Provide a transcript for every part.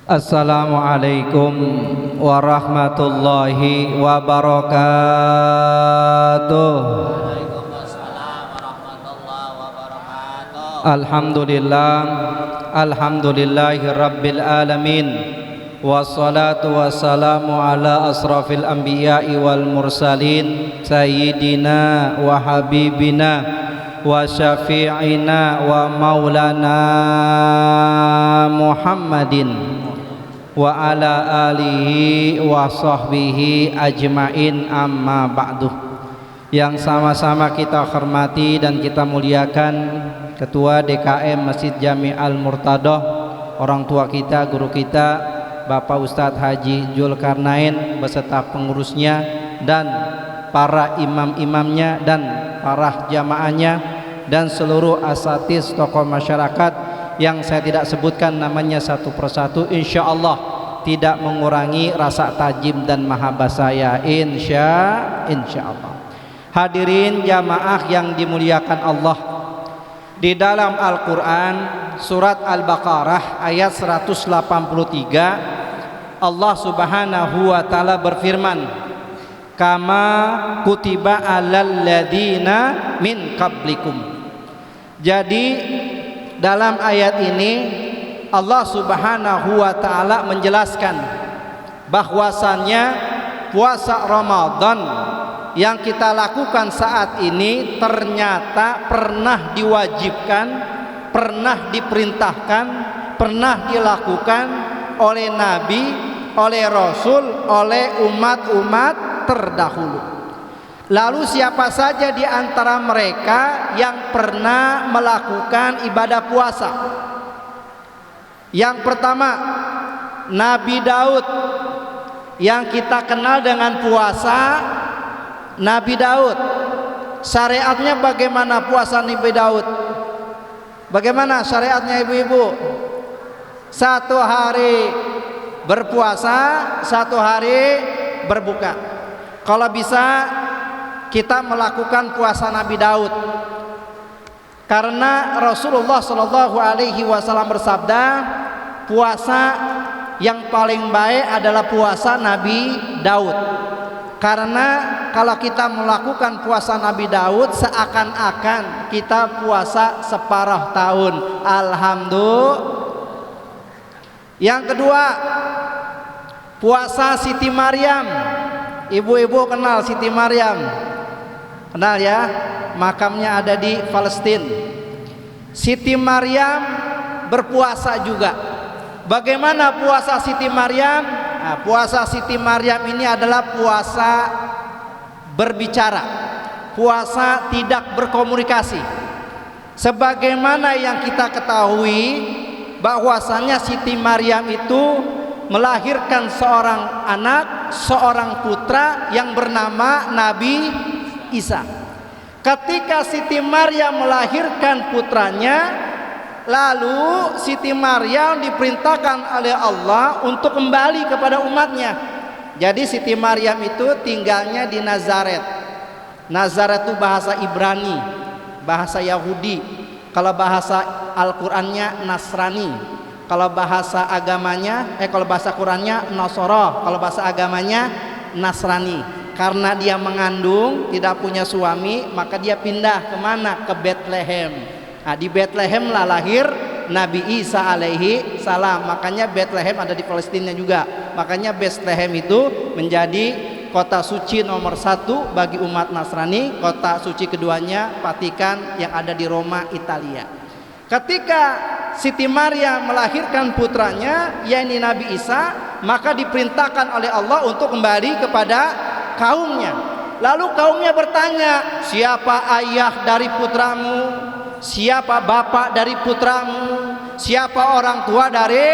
Assalamualaikum warahmatullahi wabarakatuh. Waalaikumsalam warahmatullahi wabarakatuh. Alhamdulillahi rabbil alamin. Wassalatu wassalamu ala asrafil anbiya'i wal mursalin sayyidina wa habibina wa syafi'ina wa maulana Muhammadin wa ala alihi wa sahbihi ajmain, amma ba'du. Yang sama-sama kita hormati dan kita muliakan Ketua DKM Masjid Jami Al-Murtadoh, orang tua kita, guru kita, Bapak Ustadz Haji Zulkarnain beserta pengurusnya dan para imam-imamnya dan para jamaahnya dan seluruh asatiz tokoh masyarakat yang saya tidak sebutkan namanya satu persatu, insya Allah tidak mengurangi rasa tajim dan mahabbah saya, insya Allah. Hadirin jamaah yang dimuliakan Allah, di dalam Al-Quran surat Al-Baqarah ayat 183 Allah subhanahu wa ta'ala berfirman, kama kutiba alal ladina min qablikum. Jadi dalam ayat ini Allah subhanahu wa ta'ala menjelaskan bahwasannya puasa Ramadan yang kita lakukan saat ini ternyata pernah diwajibkan, pernah diperintahkan, pernah dilakukan oleh Nabi, oleh Rasul, oleh umat-umat terdahulu. Lalu siapa saja di antara mereka yang pernah melakukan ibadah puasa? Yang pertama, Nabi Daud, yang kita kenal dengan puasa Nabi Daud. Syariatnya bagaimana puasa Nabi Daud? Bagaimana syariatnya ibu-ibu? 1 hari berpuasa, 1 hari berbuka. Kalau bisa kita melakukan puasa Nabi Daud, karena Rasulullah Shallallahu Alaihi Wasallam bersabda, puasa yang paling baik adalah puasa Nabi Daud. Karena kalau kita melakukan puasa Nabi Daud, seakan-akan kita puasa separuh tahun. Alhamdulillah. Yang kedua, puasa Siti Maryam. Ibu-ibu kenal Siti Maryam? Kenal ya? Makamnya ada di Palestina. Siti Maryam berpuasa juga. Bagaimana puasa Siti Maryam? Nah, puasa Siti Maryam ini adalah puasa berbicara, puasa tidak berkomunikasi. Sebagaimana yang kita ketahui bahwasannya Siti Maryam itu melahirkan seorang anak, seorang putra yang bernama Nabi Isa. Ketika Siti Maryam melahirkan putranya, lalu Siti Maryam diperintahkan oleh Allah untuk kembali kepada umatnya. Jadi Siti Maryam itu tinggalnya di Nazaret. Nazaret itu bahasa Ibrani, bahasa Yahudi. Kalau bahasa Al-Qur'annya Nasrani. Kalau bahasa agamanya, kalau bahasa Qur'annya Nasara. Kalau bahasa agamanya Nasrani. Karena dia mengandung, tidak punya suami, maka dia pindah kemana? Ke Bethlehem. Nah, di Bethlehem lah lahir Nabi Isa alaihi salam. Makanya Bethlehem ada di Palestina juga. Makanya Bethlehem itu menjadi kota suci nomor 1 bagi umat Nasrani. Kota suci keduanya Vatikan yang ada di Roma, Italia. Ketika Siti Maryam melahirkan putranya, yakni Nabi Isa, maka diperintahkan oleh Allah untuk kembali kepada kaumnya. Lalu kaumnya bertanya, siapa ayah dari putramu? Siapa bapak dari putramu? Siapa orang tua dari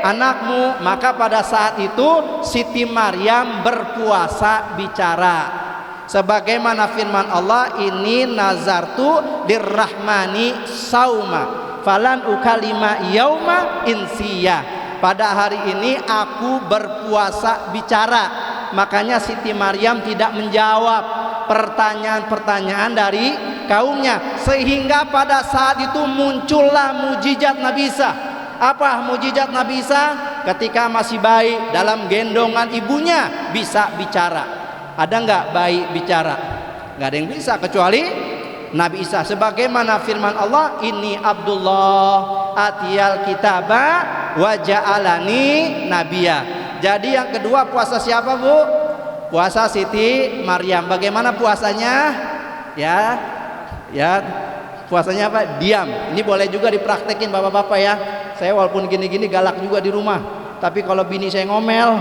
anakmu? Maka pada saat itu Siti Maryam berpuasa bicara. Sebagaimana firman Allah, ini nazartu lirrahmani sauma falan ukalima yauma insiya. Pada hari ini aku berpuasa bicara. Makanya Siti Maryam tidak menjawab pertanyaan-pertanyaan dari kaumnya, sehingga pada saat itu muncullah mujizat Nabi Isa. Apa mujizat Nabi Isa? ketika masih bayi dalam gendongan ibunya bisa bicara. Ada nggak bayi bicara? Nggak ada yang bisa kecuali Nabi Isa. Sebagaimana firman Allah, ini Abdullah atiyal kitaba wa ja'alani nabiya. Jadi yang kedua puasa siapa, Bu? Puasa Siti Maryam. Bagaimana puasanya? Ya, puasanya apa? Diam. Ini boleh juga dipraktekin bapak-bapak ya. Saya walaupun gini-gini galak juga di rumah, tapi kalau bini saya ngomel,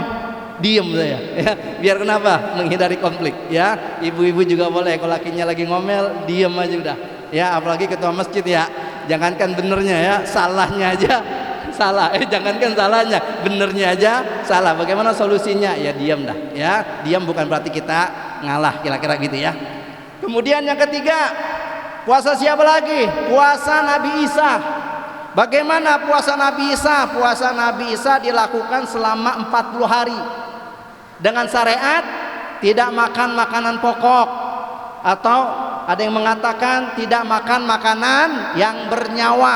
diem saya ya. Biar kenapa? Menghindari konflik ya. Ibu-ibu juga boleh, kalau lakinya lagi ngomel diem aja udah ya. Apalagi ketua masjid ya, jangankan benernya ya, salahnya aja salah. Jangankan salahnya, benernya aja salah. Bagaimana solusinya? Ya diam dah ya. Diam bukan berarti kita ngalah, kira-kira gitu ya. Kemudian yang ketiga, puasa siapa lagi? Puasa Nabi Isa. Bagaimana puasa Nabi Isa? Puasa Nabi Isa dilakukan selama 40 hari dengan syariat tidak makan makanan pokok, atau ada yang mengatakan tidak makan makanan yang bernyawa.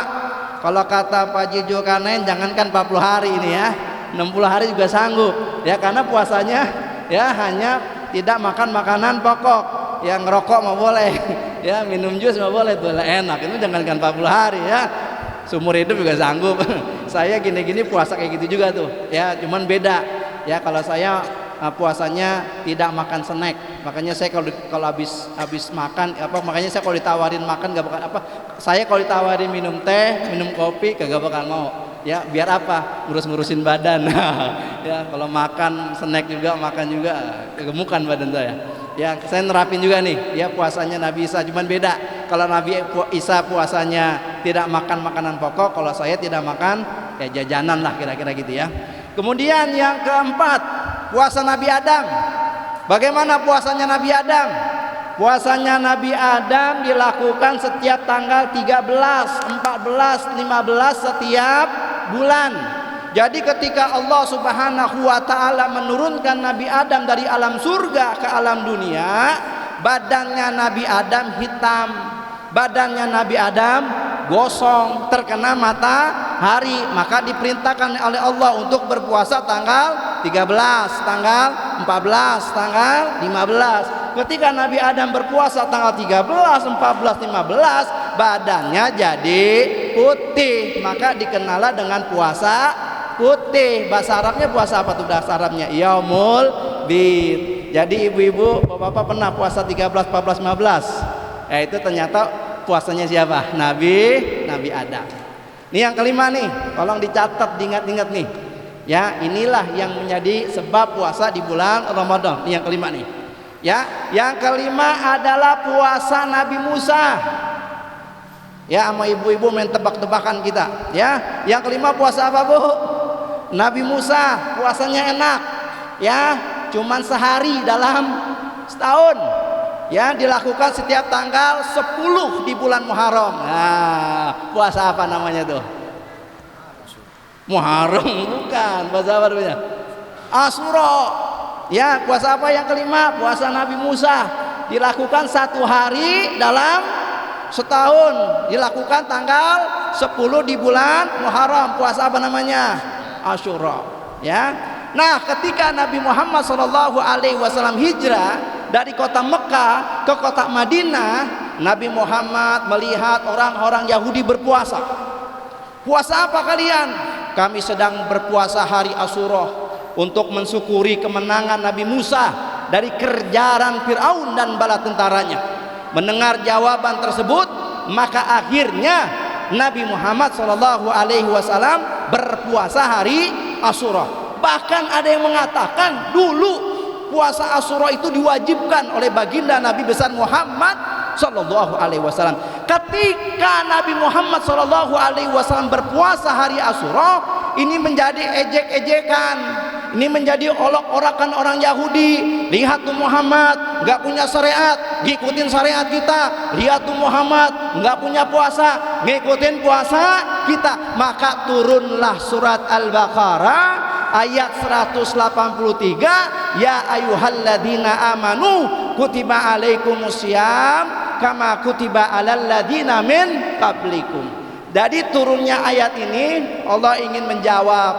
Kalau kata Pak Haji Zulkarnain, jangankan 40 hari ini ya, 60 hari juga sanggup ya, karena puasanya ya hanya tidak makan makanan pokok. Yang ngerokok mau boleh ya, minum jus mau boleh, tuh enak. Itu jangankan 40 hari ya, seumur hidup juga sanggup. Saya gini-gini puasa kayak gitu juga tuh ya, cuman beda ya. Kalau saya puasanya tidak makan snack, makanya saya kalau habis makan apa, makanya saya kalau ditawarin makan gak bakal apa. Saya kalau ditawarin minum teh, minum kopi kagak bakal mau ya. Biar apa? Ngurus-ngurusin badan ya. Kalau makan snack juga, makan juga kegemukan badan saya ya. Saya nerapin juga nih ya puasanya Nabi Isa, cuman beda. Kalau Nabi Isa puasanya tidak makan makanan pokok, kalau saya tidak makan ya jajanan lah, kira-kira gitu ya. Kemudian yang keempat, puasa Nabi Adam. Bagaimana puasanya Nabi Adam? Puasanya Nabi Adam dilakukan setiap tanggal 13, 14, 15 setiap bulan. Jadi ketika Allah Subhanahu wa ta'ala menurunkan Nabi Adam dari alam surga ke alam dunia, badannya Nabi Adam hitam, badannya Nabi Adam gosong, terkena matahari. Maka diperintahkan oleh Allah untuk berpuasa tanggal 13, tanggal 14, tanggal 15. Ketika Nabi Adam berpuasa tanggal 13, 14, 15, badannya jadi putih, maka dikenal dengan puasa putih. Bahasa Arabnya puasa apa tuh bahasa Arabnya? Yaumul Bid. Jadi ibu-ibu, bapak-bapak pernah puasa 13, 14, 15? Itu ternyata puasanya siapa? Nabi Adam. Ini yang kelima nih, tolong dicatat, diingat-ingat nih. Ya, inilah yang menjadi sebab puasa di bulan Ramadan. Ini yang kelima nih. Ya, yang kelima adalah puasa Nabi Musa. Ya, sama ibu-ibu main tebak-tebakan kita. Ya, yang kelima puasa apa, Bu? Nabi Musa. Puasanya enak. Ya, cuman sehari dalam setahun. Ya, dilakukan setiap tanggal 10 di bulan Muharram. Nah, puasa apa namanya tuh? Muharram bukan, puasa apa namanya? Asyura. Ya, puasa apa yang kelima? Puasa Nabi Musa. Dilakukan 1 hari dalam setahun. Dilakukan tanggal 10 di bulan Muharram. Puasa apa namanya? Asyura. Ya. Nah, ketika Nabi Muhammad SAW hijrah dari kota Mekah ke kota Madinah, Nabi Muhammad melihat orang-orang Yahudi berpuasa. Puasa apa kalian? Kami sedang berpuasa hari Asyura untuk mensyukuri kemenangan Nabi Musa dari kejaran Fir'aun dan bala tentaranya. Mendengar jawaban tersebut, maka akhirnya Nabi Muhammad SAW berpuasa hari Asyura. Bahkan ada yang mengatakan dulu puasa Asyura itu diwajibkan oleh baginda Nabi besar Muhammad sallallahu alaihi wasallam. Ketika Nabi Muhammad sallallahu alaihi wasallam berpuasa hari Asyura, ini menjadi ejek-ejekan, ini menjadi olok-olakan orang Yahudi. Lihat tuh Muhammad nggak punya syariat, ngikutin syariat kita. Lihat tuh Muhammad nggak punya puasa, ngikutin puasa kita. Maka turunlah surat Al-Baqarah ayat 183, ya ayyuhalladzina amanu kutiba alaikumusiyam kama kutiba alal ladzina min qablikum. Dari turunnya ayat ini Allah ingin menjawab,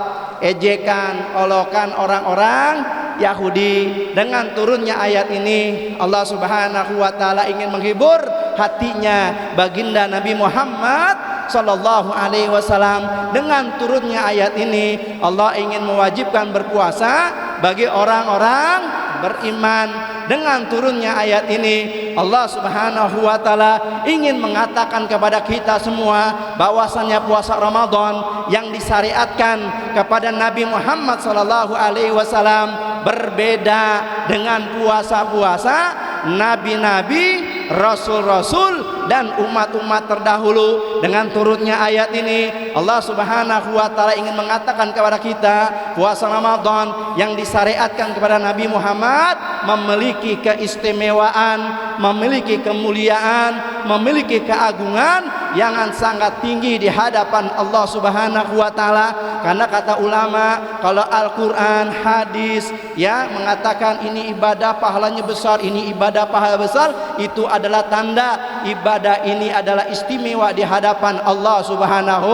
ejekan, olokan orang-orang Yahudi. Dengan turunnya ayat ini, Allah Subhanahu wa taala ingin menghibur hatinya baginda Nabi Muhammad sallallahu alaihi wasallam. Dengan turunnya ayat ini, Allah ingin mewajibkan berpuasa bagi orang-orang beriman. Dengan turunnya ayat ini, Allah Subhanahu wa taala ingin mengatakan kepada kita semua bahwasanya puasa Ramadan yang disyariatkan kepada Nabi Muhammad sallallahu alaihi wasallam berbeda dengan puasa-puasa nabi-nabi, rasul-rasul dan umat-umat terdahulu. Dengan turunnya ayat ini, Allah Subhanahu wa taala ingin mengatakan kepada kita, puasa Ramadan yang disyariatkan kepada Nabi Muhammad memiliki keistimewaan, memiliki kemuliaan, memiliki keagungan yang sangat tinggi di hadapan Allah Subhanahu wa taala. Karena kata ulama, kalau Al-Qur'an, hadis ya mengatakan ini ibadah pahalanya besar, ini ibadah pahala besar, itu adalah tanda ibadah ini adalah istimewa di hadapan Allah Subhanahu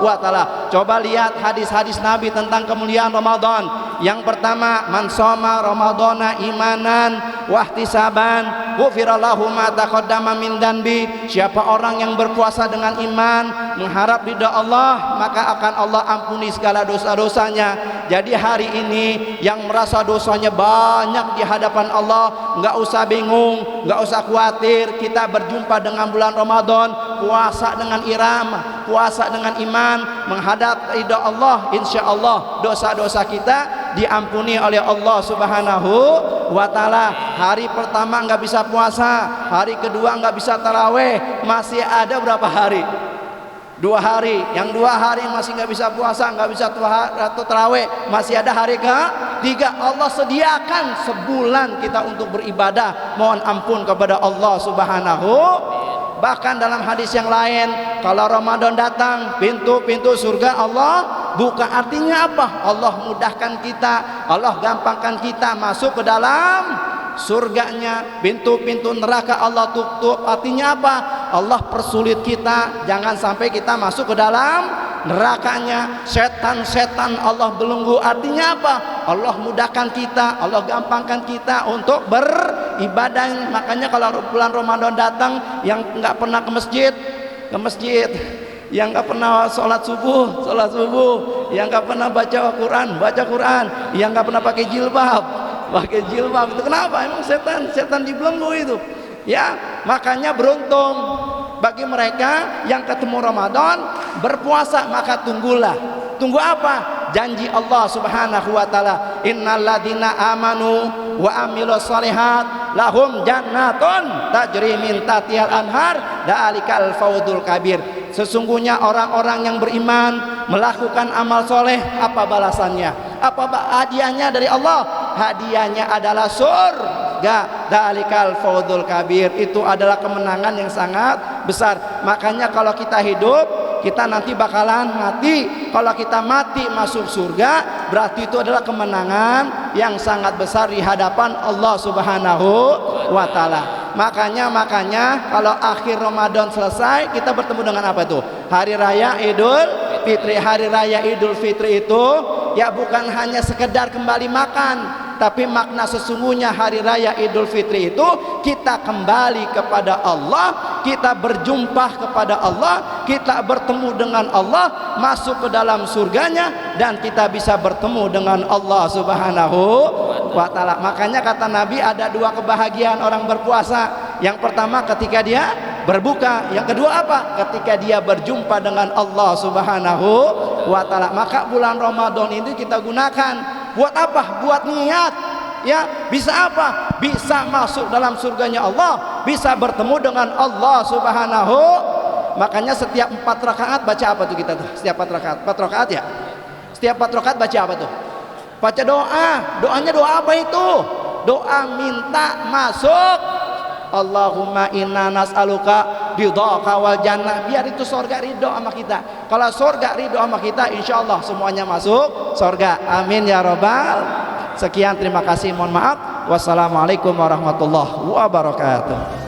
wa taala. Coba lihat hadis-hadis Nabi tentang kemuliaan Ramadan. Yang pertama, man shoma ramadhana imanan wahtisaban ghufira lahu ma taqaddama min dzanbi. Siapa orang yang berpuasa dengan iman, mengharap ridha Allah, maka akan Allah ampuni segala dosa-dosanya. Jadi hari ini yang merasa dosanya banyak di hadapan Allah, enggak usah bingung, enggak usah khawatir. Kita berjumpa dengan bulan Ramadan, puasa dengan irama, puasa dengan iman, menghadap ridha Allah, insyaallah dosa-dosa kita diampuni oleh Allah Subhanahu wa taala. Hari pertama enggak bisa puasa, hari kedua enggak bisa taraweh, masih ada berapa hari? 2 hari. Yang 2 hari masih enggak bisa puasa, enggak bisa taraweh, masih ada hari ke-3. Allah sediakan sebulan kita untuk beribadah, mohon ampun kepada Allah Subhanahu. Bahkan dalam hadis yang lain, kalau Ramadan datang, pintu-pintu surga Allah buka. Artinya apa? Allah mudahkan kita, Allah gampangkan kita masuk ke dalam surganya. Pintu-pintu neraka Allah tutup. Artinya apa? Allah persulit kita, jangan sampai kita masuk ke dalam nerakanya. Setan-setan Allah belenggu. Artinya apa? Allah mudahkan kita, Allah gampangkan kita untuk beribadah. Makanya kalau bulan Ramadan datang, yang nggak pernah ke masjid, yang nggak pernah sholat subuh, yang nggak pernah baca Quran, yang nggak pernah pakai jilbab, itu kenapa? Emang setan dibelenggu itu. Ya, makanya beruntung bagi mereka yang ketemu Ramadan berpuasa. Maka tunggulah. Tunggu apa? Janji Allah Subhanahu wa taala, innalladzina amanu wa amilus shalihat lahum jannatun tajri min tahtihal anhar dzalikal fawzul kabir. Sesungguhnya orang-orang yang beriman melakukan amal soleh, apa balasannya? Apa hadiahnya dari Allah? Hadiahnya adalah surga. Dzalikal fawzul kabir. Itu adalah kemenangan yang sangat besar. Makanya kalau kita hidup, kita nanti bakalan mati. Kalau kita mati masuk surga, berarti itu adalah kemenangan yang sangat besar di hadapan Allah Subhanahu wa taala. Makanya kalau akhir Ramadan selesai, kita bertemu dengan apa tuh? Hari raya Idul Fitri. Hari raya Idul Fitri itu ya bukan hanya sekedar kembali makan, tapi makna sesungguhnya hari raya Idul Fitri itu kita kembali kepada Allah, kita berjumpa kepada Allah, kita bertemu dengan Allah, masuk ke dalam surganya, dan kita bisa bertemu dengan Allah Subhanahu wa taala. Makanya kata Nabi, ada 2 kebahagiaan orang berpuasa. Yang pertama ketika dia berbuka, yang kedua apa? Ketika dia berjumpa dengan Allah Subhanahu wa taala. Maka bulan Ramadan ini kita gunakan buat apa? Buat niat. Ya, bisa apa? Bisa masuk dalam surganya Allah, bisa bertemu dengan Allah Subhanahu. Makanya setiap 4 rakaat baca apa tuh kita tuh? Setiap 4 rakaat, 4 rakaat ya. Setiap 4 rakaat baca apa tuh? Baca doa. Doanya doa apa itu? Doa minta masuk. Allahumma inna nas'aluka ridhaka wal jannah. Biar itu surga ridho sama kita. Kalau surga ridho sama kita, insyaallah semuanya masuk surga. Amin ya robbal. Sekian, terima kasih, mohon maaf. Wassalamualaikum warahmatullahi wabarakatuh.